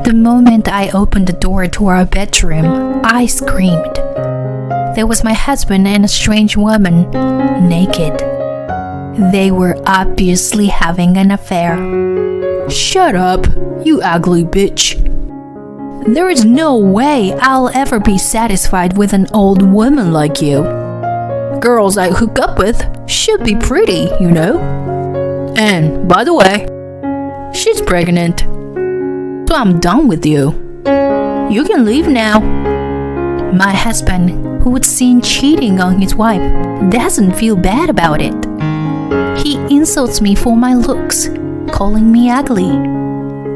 The moment I opened the door to our bedroom, I screamed. There was my husband and a strange woman, naked. They were obviously having an affair. Shut up, you ugly bitch. There is no way I'll ever be satisfied with an old woman like you. Girls I hook up with should be pretty, you know. And, by the way, she's pregnant. So I'm done with you. You can leave now. My husband, who was seen cheating on his wife, doesn't feel bad about it. He insults me for my looks, calling me ugly.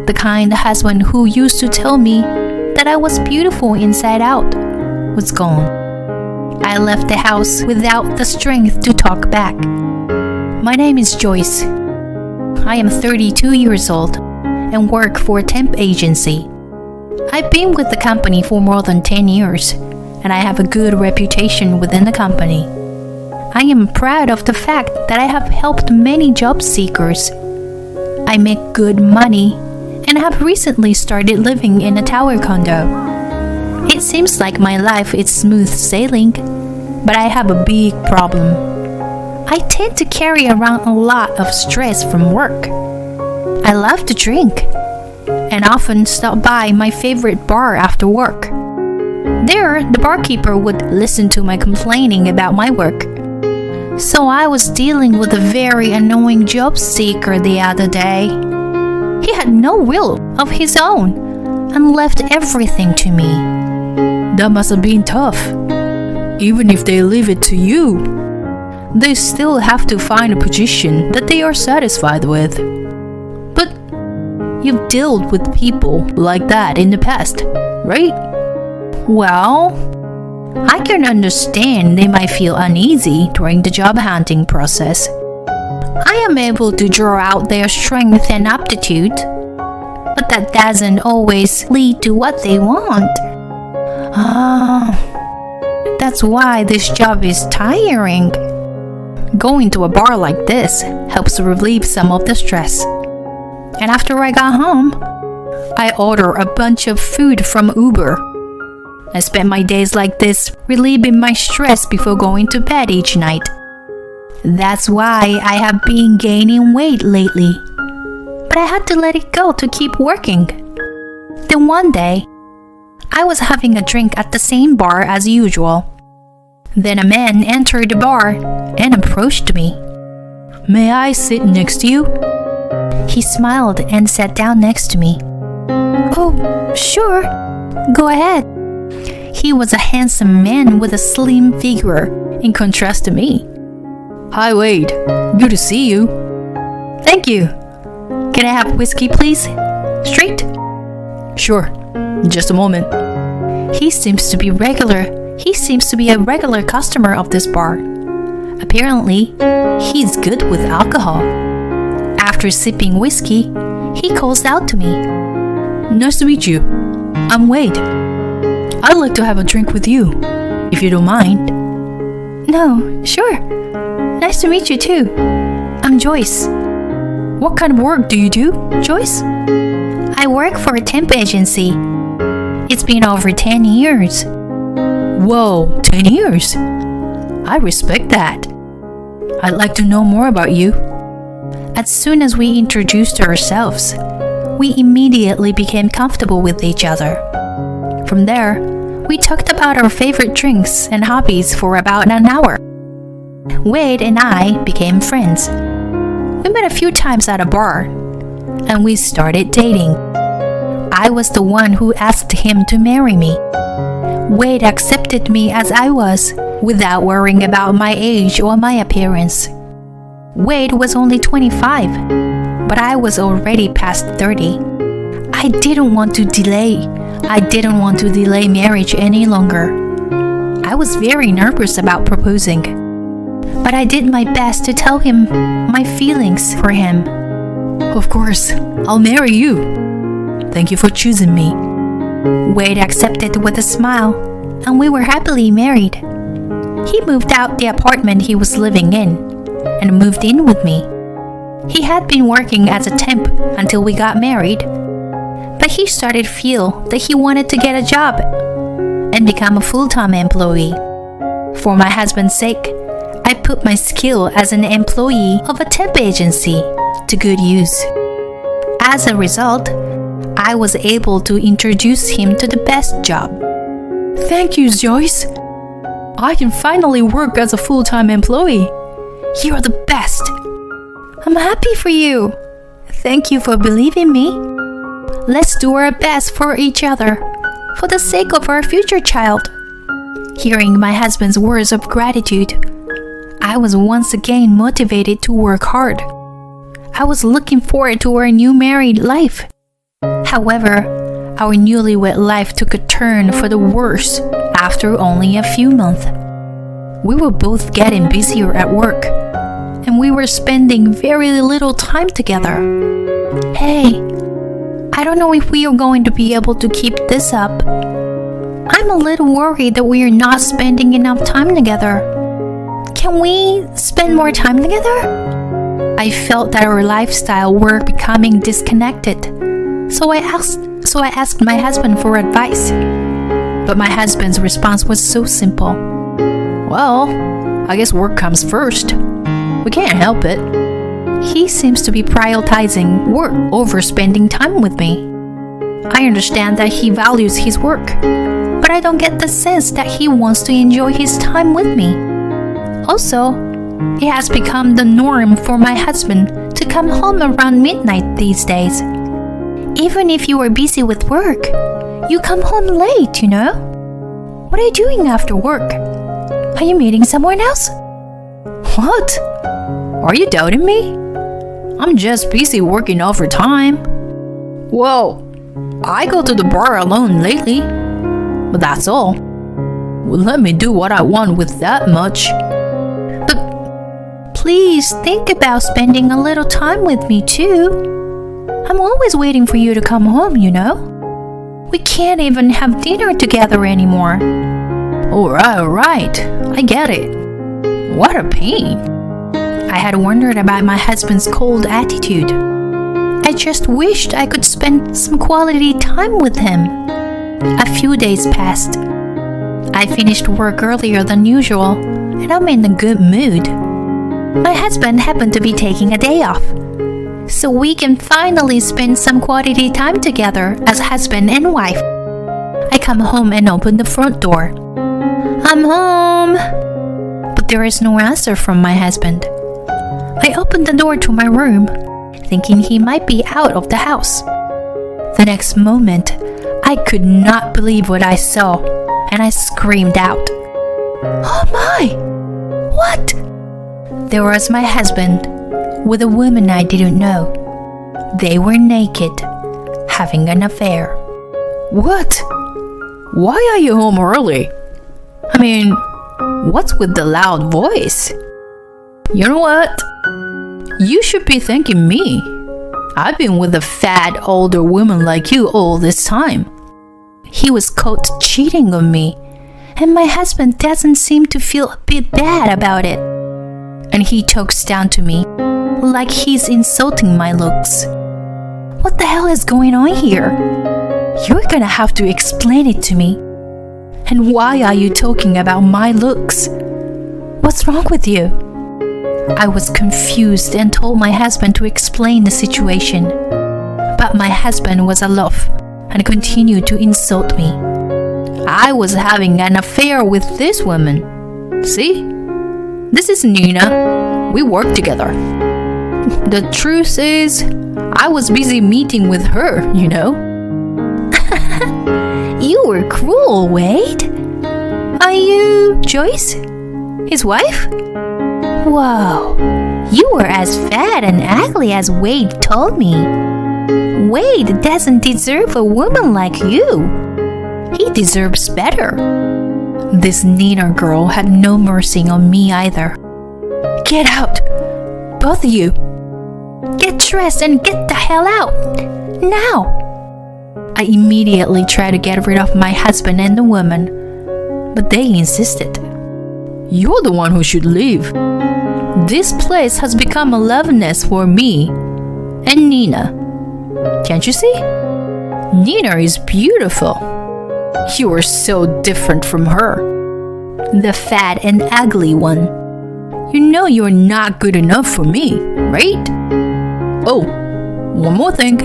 The kind husband who used to tell me that I was beautiful inside out was gone. I left the house without the strength to talk back. My name is Joyce. I am 32 years old and work for a temp agency. I've been with the company for more than 10 years, and I have a good reputation within the company. I am proud of the fact that I have helped many job seekers. I make good money and have recently started living in a tower condo. It seems like my life is smooth sailing, but I have a big problem. I tend to carry around a lot of stress from work. I love to drink and often stop by my favorite bar after work. There, the barkeeper would listen to my complaining about my work. So I was dealing with a very annoying job seeker the other day. He had no will of his own and left everything to me. That must have been tough. Even if they leave it to you, they still have to find a position that they are satisfied with. But you've dealt with people like that in the past, right? Well, I can understand they might feel uneasy during the job hunting process. I am able to draw out their strength and aptitude, but that doesn't always lead to what they want. That's why this job is tiring. Going to a bar like this helps relieve some of the stress. And after I got home, I order a bunch of food from Uber. I spend my days like this, relieving my stress before going to bed each night. That's why I have been gaining weight lately. But I had to let it go to keep working. Then one day, I was having a drink at the same bar as usual. Then a man entered the bar and approached me. May I sit next to you? He smiled and sat down next to me. Oh, sure. Go ahead. He was a handsome man with a slim figure, in contrast to me. Hi, Wade. Good to see you. Thank you. Can I have whiskey, please? Straight? Sure. Just a moment. He seems to be a regular customer of this bar. Apparently, he's good with alcohol. After sipping whiskey, he calls out to me. Nice to meet you. I'm Wade. I'd like to have a drink with you, if you don't mind. No, sure. Nice to meet you too. I'm Joyce. What kind of work do you do, Joyce? I work for a temp agency. It's been over 10 years. Whoa, 10 years? I respect that. I'd like to know more about you. As soon as we introduced ourselves, we immediately became comfortable with each other. From there, we talked about our favorite drinks and hobbies for about an hour. Wade and I became friends. We met a few times at a bar, and we started dating. I was the one who asked him to marry me. Wade accepted me as I was, without worrying about my age or my appearance. Wade was only 25, but I was already past 30. I didn't want to delay marriage any longer. I was very nervous about proposing, but I did my best to tell him my feelings for him. Of course, I'll marry you. Thank you for choosing me. Wade accepted with a smile, and we were happily married. He moved out the apartment he was living in and moved in with me. He had been working as a temp until we got married, but he started to feel that he wanted to get a job and become a full-time employee. For my husband's sake, I put my skill as an employee of a temp agency to good use. As a result, I was able to introduce him to the best job. Thank you, Joyce. I can finally work as a full-time employee. You're the best. I'm happy for you. Thank you for believing me. Let's do our best for each other, for the sake of our future child. Hearing my husband's words of gratitude, I was once again motivated to work hard. I was looking forward to our new married life. However, our newlywed life took a turn for the worse after only a few months. We were both getting busier at work, and we were spending very little time together. Hey, I don't know if we are going to be able to keep this up. I'm a little worried that we are not spending enough time together. Can we spend more time together? I felt that our lifestyle were becoming disconnected, so I asked my husband for advice. But my husband's response was so simple. Well, I guess work comes first. We can't help it. He seems to be prioritizing work over spending time with me. I understand that he values his work, but I don't get the sense that he wants to enjoy his time with me. Also, it has become the norm for my husband to come home around midnight these days. Even if you are busy with work, you come home late, you know? What are you doing after work? Are you meeting someone else? What? Are you doubting me? I'm just busy working overtime. Well, I go to the bar alone lately, but that's all. Well, let me do what I want with that much. But please think about spending a little time with me too. I'm always waiting for you to come home, you know? We can't even have dinner together anymore. Alright, I get it. What a pain. I had wondered about my husband's cold attitude. I just wished I could spend some quality time with him. A few days passed. I finished work earlier than usual, and I'm in a good mood. My husband happened to be taking a day off, so we can finally spend some quality time together as husband and wife. I come home and open the front door. I'm home. But there is no answer from my husband. I opened the door to my room, thinking he might be out of the house. The next moment, I could not believe what I saw, and I screamed out. Oh my! What? There was my husband with a woman I didn't know. They were naked, having an affair. What? Why are you home early? I mean, what's with the loud voice? You know what? You should be thanking me. I've been with a fat older woman like you all this time. He was caught cheating on me, and my husband doesn't seem to feel a bit bad about it. And he talks down to me like he's insulting my looks. What the hell is going on here? You're gonna have to explain it to me. And why are you talking about my looks? What's wrong with you? I was confused and told my husband to explain the situation. But my husband was aloof and continued to insult me. I was having an affair with this woman. See? This is Nina. We work together. The truth is, I was busy meeting with her, you know. You were cruel, Wade. Are you Joyce, his wife? Wow, you were as fat and ugly as Wade told me. Wade doesn't deserve a woman like you. He deserves better. This Nina girl had no mercy on me either. Get out, both of you. Get dressed and get the hell out, now. I immediately tried to get rid of my husband and the woman, but they insisted. You're the one who should leave. This place has become a love nest for me and Nina. Can't you see? Nina is beautiful. You are so different from her. The fat and ugly one. You know you're not good enough for me, right? Oh, one more thing.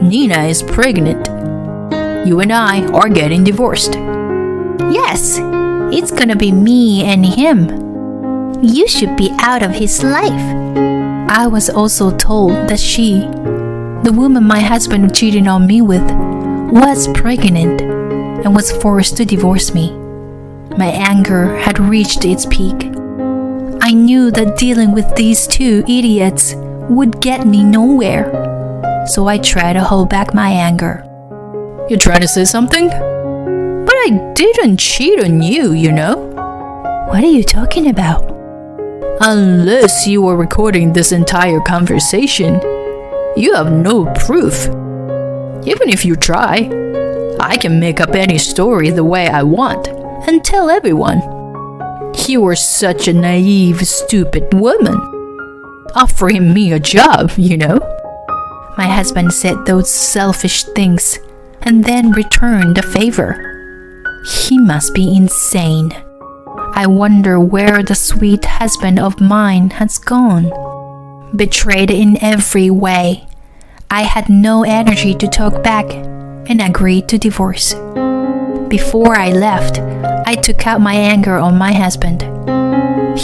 Nina is pregnant. You and I are getting divorced. Yes, it's gonna be me and him. You should be out of his life. I was also told that she, the woman my husband cheated on me with, was pregnant and was forced to divorce me. My anger had reached its peak. I knew that dealing with these two idiots would get me nowhere, so I tried to hold back my anger. You're trying to say something? But I didn't cheat on you, you know? What are you talking about? Unless you were recording this entire conversation, you have no proof. Even if you try, I can make up any story the way I want and tell everyone. You were such a naive, stupid woman. Offering me a job, you know? My husband said those selfish things and then returned the favor. He must be insane. I wonder where the sweet husband of mine has gone. Betrayed in every way, I had no energy to talk back and agreed to divorce. Before I left, I took out my anger on my husband.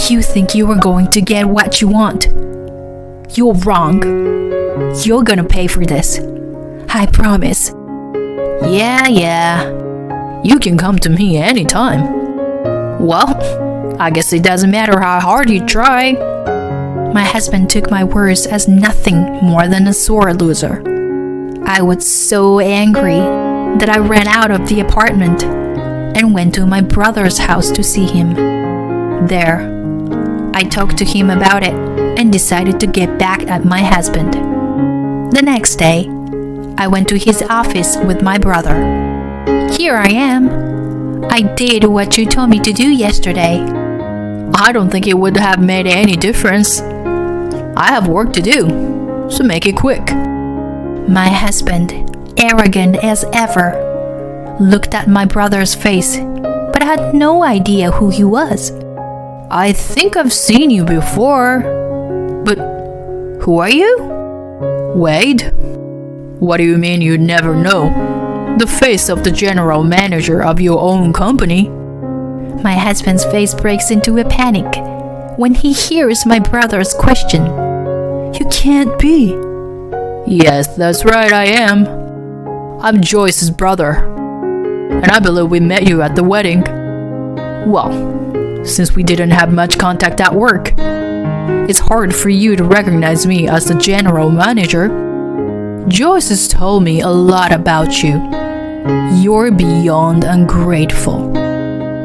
You think you are going to get what you want? You're wrong. You're gonna pay for this. I promise. Yeah. You can come to me anytime. Well, I guess it doesn't matter how hard you try. My husband took my words as nothing more than a sore loser. I was so angry that I ran out of the apartment and went to my brother's house to see him. There, I talked to him about it and decided to get back at my husband. The next day, I went to his office with my brother. Here I am. I did what you told me to do yesterday. I don't think it would have made any difference. I have work to do, so make it quick. My husband, arrogant as ever, looked at my brother's face, but I had no idea who he was. I think I've seen you before, but who are you? Wade? What do you mean you never know? The face of the general manager of your own company. My husband's face breaks into a panic when he hears my brother's question. You can't be. Yes, that's right, I am. I'm Joyce's brother, and I believe we met you at the wedding. Well, since we didn't have much contact at work, it's hard for you to recognize me as the general manager. Joyce has told me a lot about you. You're beyond ungrateful.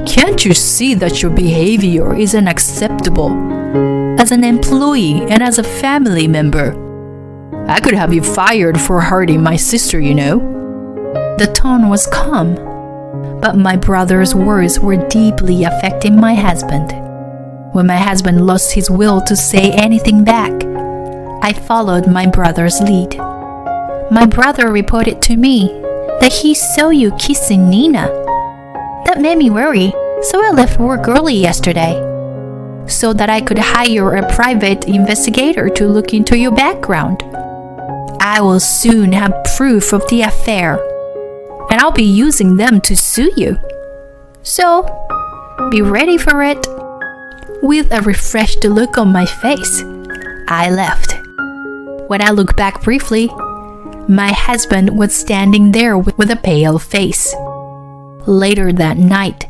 Can't you see that your behavior is unacceptable as an employee and as a family member? I could have you fired for hurting my sister, you know. The tone was calm, but my brother's words were deeply affecting my husband. When my husband lost his will to say anything back, I followed my brother's lead. My brother reported to me that he saw you kissing Nina. That made me worry, so I left work early yesterday, so that I could hire a private investigator to look into your background. I will soon have proof of the affair, and I'll be using them to sue you. So, be ready for it. With a refreshed look on my face, I left. When I looked back briefly, my husband was standing there with a pale face. Later that night,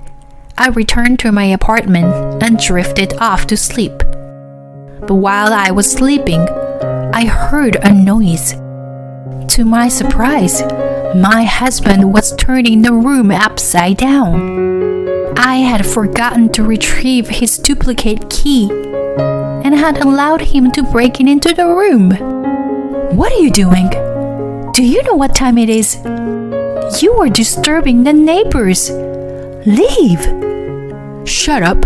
I returned to my apartment and drifted off to sleep. But while I was sleeping, I heard a noise. To my surprise, my husband was turning the room upside down. I had forgotten to retrieve his duplicate key and had allowed him to break into the room. What are you doing? Do you know what time it is? You are disturbing the neighbors. Leave! Shut up.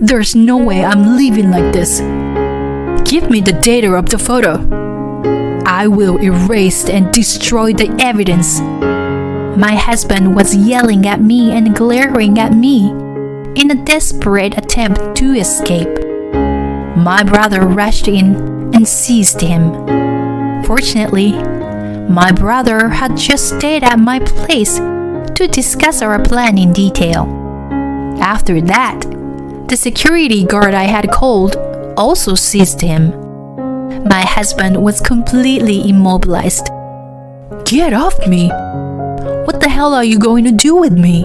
There's no way I'm leaving like this. Give me the data of the photo. I will erase and destroy the evidence. My husband was yelling at me and glaring at me in a desperate attempt to escape. My brother rushed in and seized him. Fortunately, my brother had just stayed at my place to discuss our plan in detail. After that, the security guard I had called also seized him. My husband was completely immobilized. Get off me! What the hell are you going to do with me?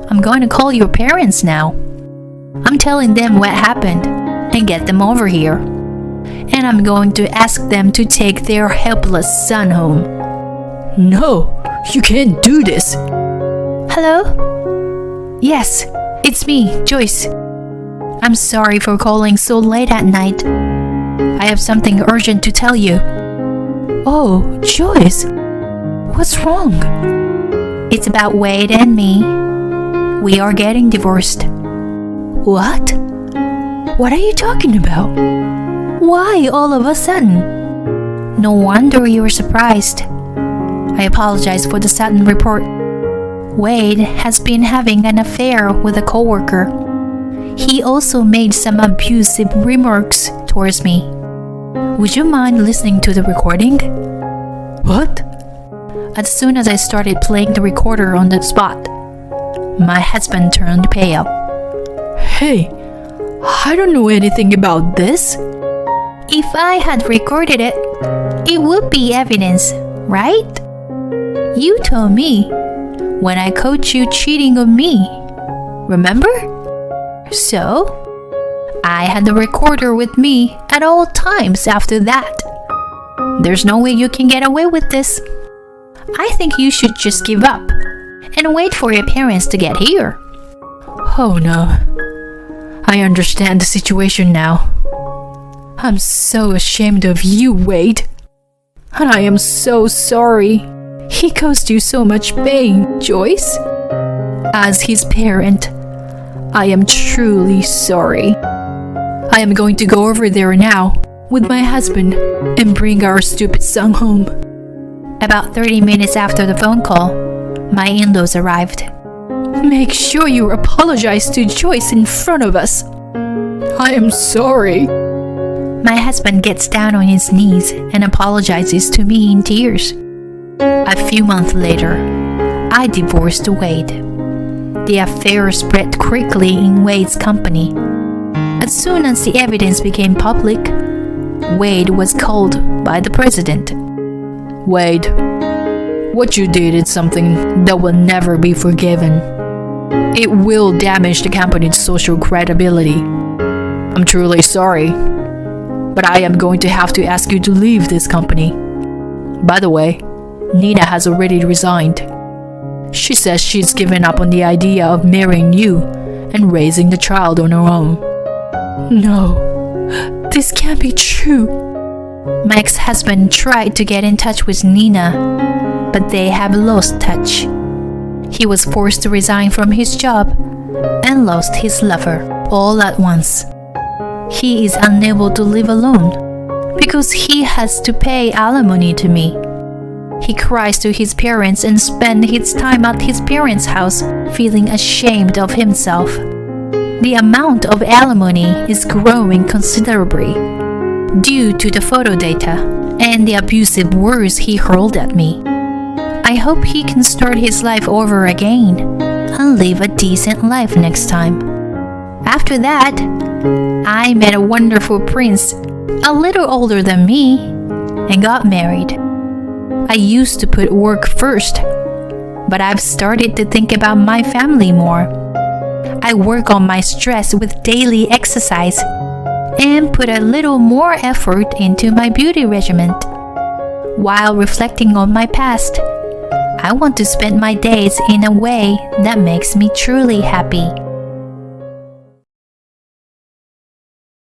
I'm going to call your parents now. I'm telling them what happened and get them over here. And I'm going to ask them to take their helpless son home. No, you can't do this. Hello? Yes, it's me, Joyce. I'm sorry for calling so late at night. I have something urgent to tell you. Oh, Joyce, what's wrong? It's about Wade and me. We are getting divorced. What? What are you talking about? Why all of a sudden? No wonder you were surprised. I apologize for the sudden report. Wade has been having an affair with a coworker. He also made some abusive remarks towards me. Would you mind listening to the recording? What? As soon as I started playing the recorder on the spot, my husband turned pale. Hey, I don't know anything about this. If I had recorded it, it would be evidence, right? You told me when I caught you cheating on me. Remember? So, I had the recorder with me at all times after that. There's no way you can get away with this. I think you should just give up and wait for your parents to get here. Oh no. I understand the situation now. I'm so ashamed of you, Wade. And I am so sorry. He caused you so much pain, Joyce. As his parent, I am truly sorry. I am going to go over there now with my husband and bring our stupid son home. About 30 minutes after the phone call, my in-laws arrived. Make sure you apologize to Joyce in front of us. I am sorry. My husband gets down on his knees and apologizes to me in tears. A few months later, I divorced Wade. The affair spread quickly in Wade's company. As soon as the evidence became public, Wade was called by the president. Wade, what you did is something that will never be forgiven. It will damage the company's social credibility. I'm truly sorry, but I am going to have to ask you to leave this company. By the way, Nina has already resigned. She says she's given up on the idea of marrying you and raising the child on her own. No, this can't be true. My ex-husband tried to get in touch with Nina, but they have lost touch. He was forced to resign from his job and lost his lover all at once. He is unable to live alone because he has to pay alimony to me. He cries to his parents and spends his time at his parents' house feeling ashamed of himself. The amount of alimony is growing considerably due to the photo data and the abusive words he hurled at me. I hope he can start his life over again and live a decent life next time. After that, I met a wonderful prince, a little older than me, and got married. I used to put work first, but I've started to think about my family more. I work on my stress with daily exercise and put a little more effort into my beauty regimen. While reflecting on my past, I want to spend my days in a way that makes me truly happy.